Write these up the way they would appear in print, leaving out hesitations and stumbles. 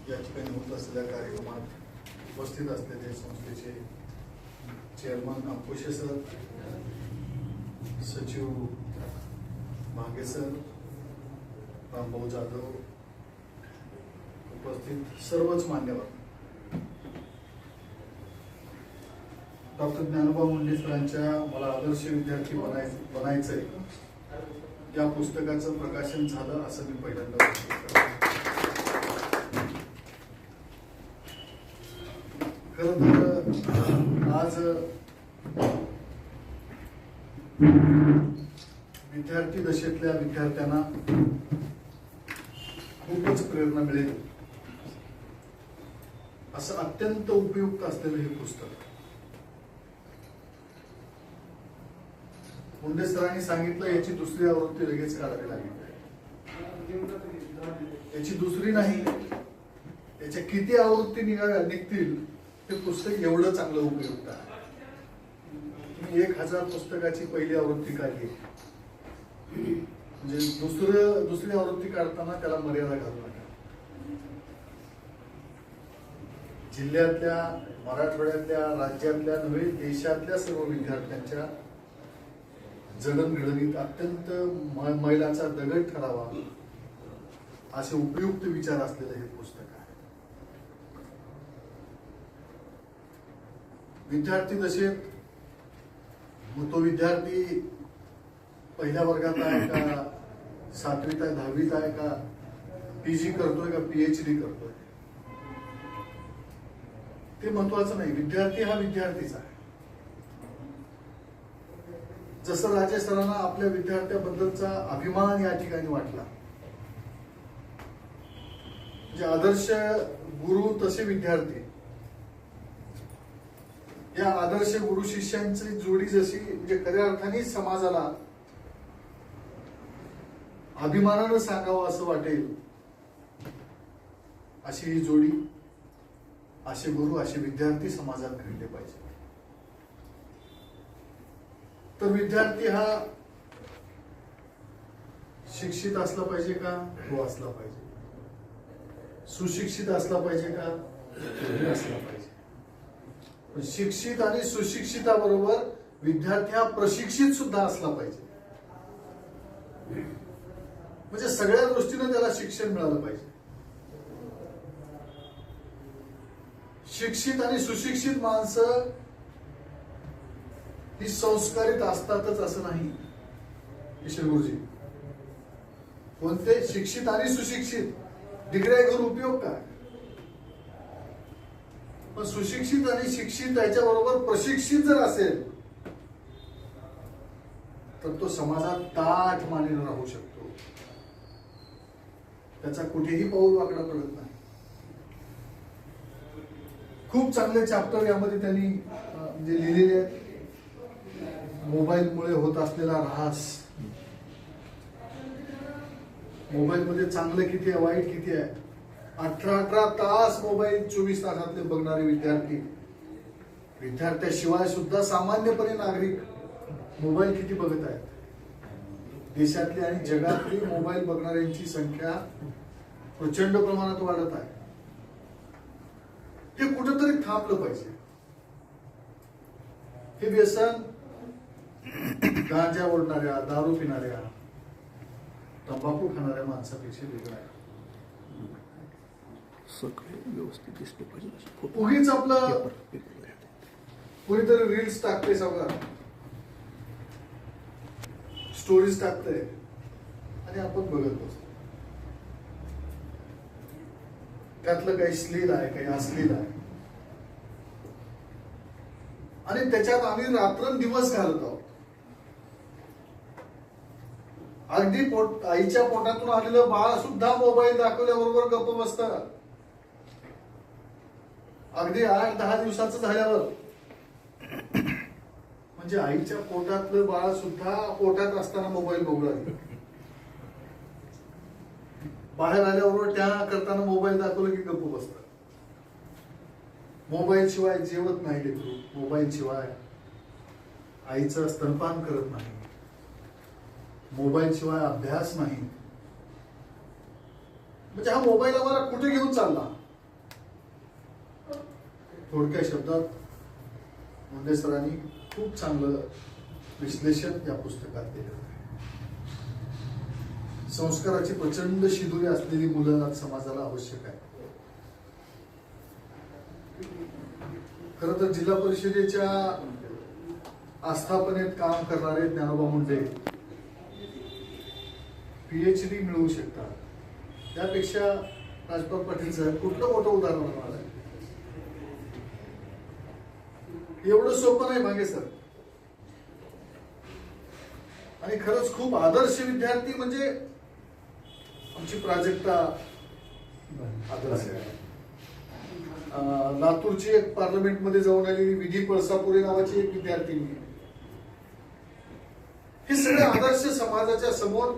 या ठिकाणी होत असलेल्या कार्यक्रमात उपस्थित असलेले संस्थेचे चेअरमन अंकुशे सर, सचिव मागे सर, रामभाऊ जाधव, उपस्थित सर्वच मान्यवर, डॉक्टर ज्ञानोबा मुंडे सरांच्या मला आदर्श विद्यार्थी बनायचंय या पुस्तकाचं प्रकाशन झालं असं मी पहिल्यांदा खरं तर आज विद्यार्थी दशेतल्या विद्यार्थ्यांना खूपच प्रेरणा मिळेल असं अत्यंत उपयुक्त असलेलं हे पुस्तक. मुंडे सरांनी सांगितलं याची दुसरी आवृत्ती लगेच काढावी लागेल. याची दुसरी नाही, याच्या किती आवृत्ती निघतील ते पुस्तक एवढं चांगलं उपयुक्त आहे. मी 1000 पुस्तकाची पहिली आवृत्ती काढली, म्हणजे दुसरी आवृत्ती काढताना त्याला मर्यादा घालू नका. जिल्ह्यातल्या, मराठवाड्यातल्या, राज्यातल्या नव्हे देशातल्या सर्व विद्यार्थ्यांच्या जडणघडणीत अत्यंत मैलाचा दगड ठरावा असे उपयुक्त विचार असलेलं हे पुस्तक आहे. विद्यार्थी दशेत मग तो विद्यार्थी पहिल्या वर्गात आहे का, 7वीत आहे, 10वीत आहे का, PG करतोय का PhD करतोय ते महत्वाचं नाही. विद्यार्थी हा विद्यार्थीच आहे. जसं राजे सरांना आपल्या विद्यार्थ्याबद्दलचा अभिमान या ठिकाणी वाटला, म्हणजे आदर्श गुरु तसे विद्यार्थी. या आदर्श गुरु शिष्यांची जोडी जशी म्हणजे खऱ्या अर्थाने समाजाला अभिमानानं सांगावं असं वाटेल अशी ही जोडी, असे गुरु, असे विद्यार्थी समाजात घडले पाहिजे. तर विद्यार्थी हा शिक्षित असला पाहिजे का? हो असला पाहिजे. सुशिक्षित असला पाहिजे का? असला पाहिजे. शिक्षित आणि सुशिक्षिताबरोबर विद्यार्थी हा प्रशिक्षित सुद्धा असला पाहिजे. म्हणजे सगळ्या दृष्टीने त्याला शिक्षण मिळालं पाहिजे. शिक्षित आणि सुशिक्षित माणसं ही संस्कारित असतातच असं नाही. ईश्वर गुरुजी कोणते शिक्षित आणि सुशिक्षित डिग्र्या घेऊन उपयोग काय? पण सुशिक्षित आणि शिक्षित त्याच्याबरोबर प्रशिक्षित जर असेल तर तो समाजात ताठ मानेनं राहू शकतो. त्याचा कुठेही पाऊल वाकडा पडत नाही. खूप चांगले चॅप्टर यामध्ये त्यांनी म्हणजे लिहिलेले आहेत. मोबाईलमुळे होत असलेला ऱ्हास, मोबाईल मध्ये चांगलं किती आहे, वाईट किती आहे. 18 तास मोबाईल 24 तासातले बघणारे विद्यार्थी, विद्यार्थ्याशिवाय सुद्धा सामान्यपणे नागरिक मोबाईल किती बघत आहेत. देशातली आणि जगातली मोबाईल बघणाऱ्यांची संख्या प्रचंड प्रमाणात वाढत आहे. हे कुठंतरी थांबलं पाहिजे. हे व्यसन गांजा ओढणाऱ्या, दारू पिणाऱ्या, तंबाखू खाणाऱ्या माणसापेक्षा वेगळं आहे. व्यवस्थित दिसलं पाहिजे. उगीच आपलं कोणीतरी रील्स टाकते, सगळं स्टोरीज टाकते आणि आपण बघत बसतो. त्यातलं काही श्लील आहे, काही अश्लील आहे आणि त्याच्यात आम्ही रात्रंदिवस घालत आहोत. अगदी आईच्या पोटातून आलेलं बाळ सुद्धा मोबाईल दाखवल्याबरोबर गप्प बसतं. अगदी 8-10 दिवसाचं झाल्यावर, म्हणजे आईच्या पोटातलं बाळ सुद्धा पोटात असताना मोबाईल बघू लागलं. बाहेर आल्याबरोबर त्या करताना मोबाईल दाखवलं की गप्प बसतात. मोबाईल शिवाय जेवत नाही लेकरू, मोबाईल शिवाय आईचं स्तनपान करत नाही, मोबाईल शिवाय अभ्यास नाही. म्हणजे हा मोबाईल आम्हाला कुठे घेऊन चालला? थोडक्या शब्दात मुंडे सरांनी खूप चांगलं विश्लेषण या पुस्तकात केलं आहे. संस्काराची प्रचंड शिदोरी असलेली मुलं आज समाजाला आवश्यक आहे. खरं तर जिल्हा परिषदेच्या आस्थापनेत काम करणारे ज्ञानोबा मुंडे PhD मिळवू शकतात. त्यापेक्षा राजपाल पाटील साहेब कुठलं मोठं उदाहरण होणार आहे? एवढं सोपं नाही मागे सर. आणि खरंच खूप आदर्श विद्यार्थी म्हणजे आमची प्राजक्ता आदर्श आहे. लातूरची एक पार्लमेंटमध्ये जाऊन आलेली विधी पळसापुरे नावाची एक विद्यार्थिनी. हे सगळे आदर्श समाजाच्या समोर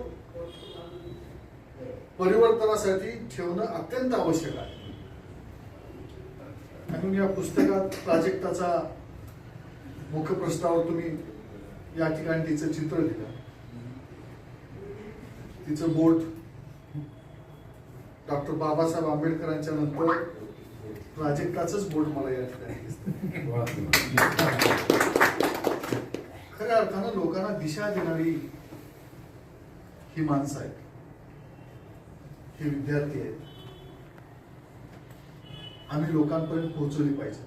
परिवर्तनासाठी ठेवणं अत्यंत आवश्यक आहे. म्हणून या पुस्तकात प्राजक्ताचा मुखप्रस्तावावर तुम्ही या ठिकाणी तिचं चित्र दिलं. तिचं बोट डॉक्टर बाबासाहेब आंबेडकरांच्या नंतर प्राजक्ताचंच बोट मला या ठिकाणी दिसतं. खऱ्या अर्थानं लोकांना दिशा देणारी ही माणसं आहेत, हे विद्यार्थी आहेत. आम्ही लोकांपर्यंत पोहोचवली पाहिजे.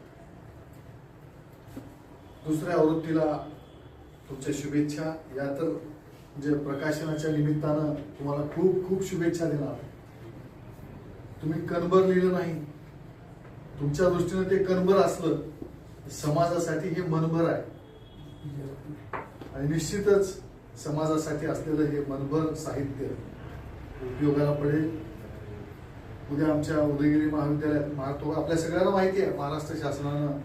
दुसऱ्या आवृत्तीला तुमच्या शुभेच्छा. या तर म्हणजे प्रकाशनाच्या निमित्तानं तुम्हाला खूप खूप शुभेच्छा देणार. तुम्ही कणभर लिहिलं नाही, तुमच्या दृष्टीनं ते कणभर असलं, समाजासाठी हे मनभर आहे. आणि निश्चितच समाजासाठी असलेलं हे मनभर साहित्य उपयोगाला पडेल. उद्या आमच्या उदयगिरी महाविद्यालयात आपल्या सगळ्यांना माहिती आहे, महाराष्ट्र शासनानं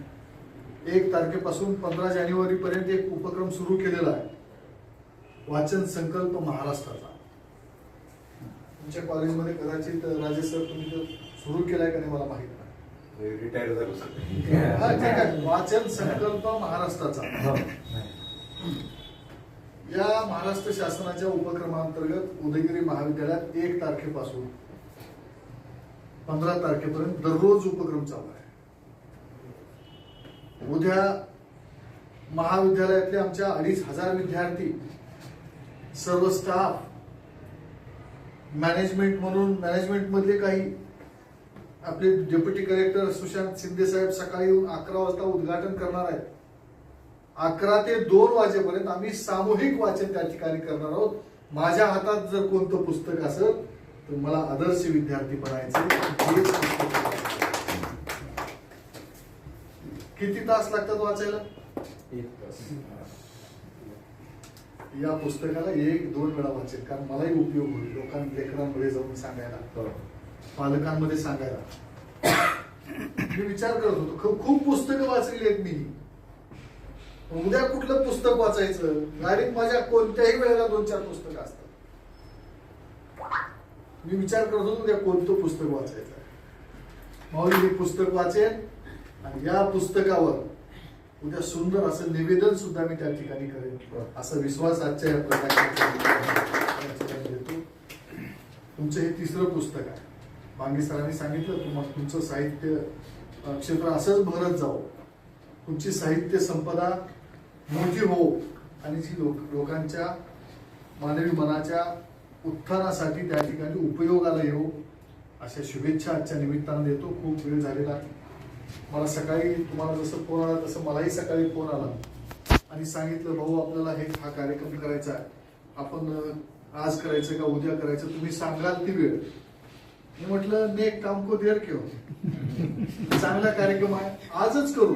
1 तारखेपासून 15 जानेवारी पर्यंत एक उपक्रम सुरू केलेला आहे, वाचन संकल्प महाराष्ट्राचा. तुमच्या कॉलेजमध्ये कदाचित राजेश सर तुम्ही तो सुरू केलाय का नाही मला माहित नाही. रिटायर झालो. हा ठीक आहे. वाचन संकल्प महाराष्ट्राचा या महाराष्ट्र शासनाच्या उपक्रमांतर्गत उदयगिरी महाविद्यालयात 1 तारखेपासून 15 तारखेपर्यंत दररोज उपक्रम चालू आहे. उद्या महाविद्यालयातले आमच्या 2500 विद्यार्थी, सर्व स्टाफ, मॅनेजमेंट म्हणून मॅनेजमेंट मधले काही आपले डेप्युटी कलेक्टर सुशांत शिंदे साहेब सकाळी 11 वाजता उद्घाटन करणार आहेत. 11 ते 2 वाजेपर्यंत आम्ही सामूहिक वाचन त्या ठिकाणी करणार आहोत. माझ्या हातात जर कोणतं पुस्तक असेल तर मला आदर्श विद्यार्थी बनायचे. किती तास लागतात वाचायला? 1 तास. या पुस्तकाला 1-2 वेळा वाचेल, कारण मलाही उपयोग होईल लेकरांमध्ये जाऊन सांगायला, पालकांमध्ये सांगायला. मी विचार करत होतो खूप पुस्तकं वाचलेली आहेत मी. उद्या कुठलं पुस्तक वाचायचं? गाडीत माझ्या कोणत्याही वेळेला 2-4 पुस्तकं असतात. मी विचार करत होतो उद्या कोणतं पुस्तक वाचायचं. माऊली हे पुस्तक वाचेल आणि या पुस्तकावर उद्या सुंदर असं निवेदन सुद्धा मी त्या ठिकाणी करेन, असा विश्वास आजच्या या प्रकाशनात देतो. तुमचं हे 3रं पुस्तक आहे. बांगे सरांनी सांगितलं तुम्हाला तुमचं साहित्य क्षेत्र असंच भरत जावं, तुमची साहित्य संपदा मोठी हो आणि जी लोकांच्या मानवी मनाच्या उत्थानासाठी त्या ठिकाणी उपयोगाला येऊ, अशा शुभेच्छा आजच्या निमित्तानं देतो. खूप वेळ झालेला. मला सकाळी तुम्हाला जसं फोन आला तसं मलाही सकाळी फोन आला आणि सांगितलं भाऊ आपल्याला हा कार्यक्रम करायचा आहे, आपण आज करायचं का उद्या करायचं, तुम्ही सांगाल ती वेळ. मी म्हटलं नेक काम को देर क्यों, चांगला कार्यक्रम आहे आजच करू.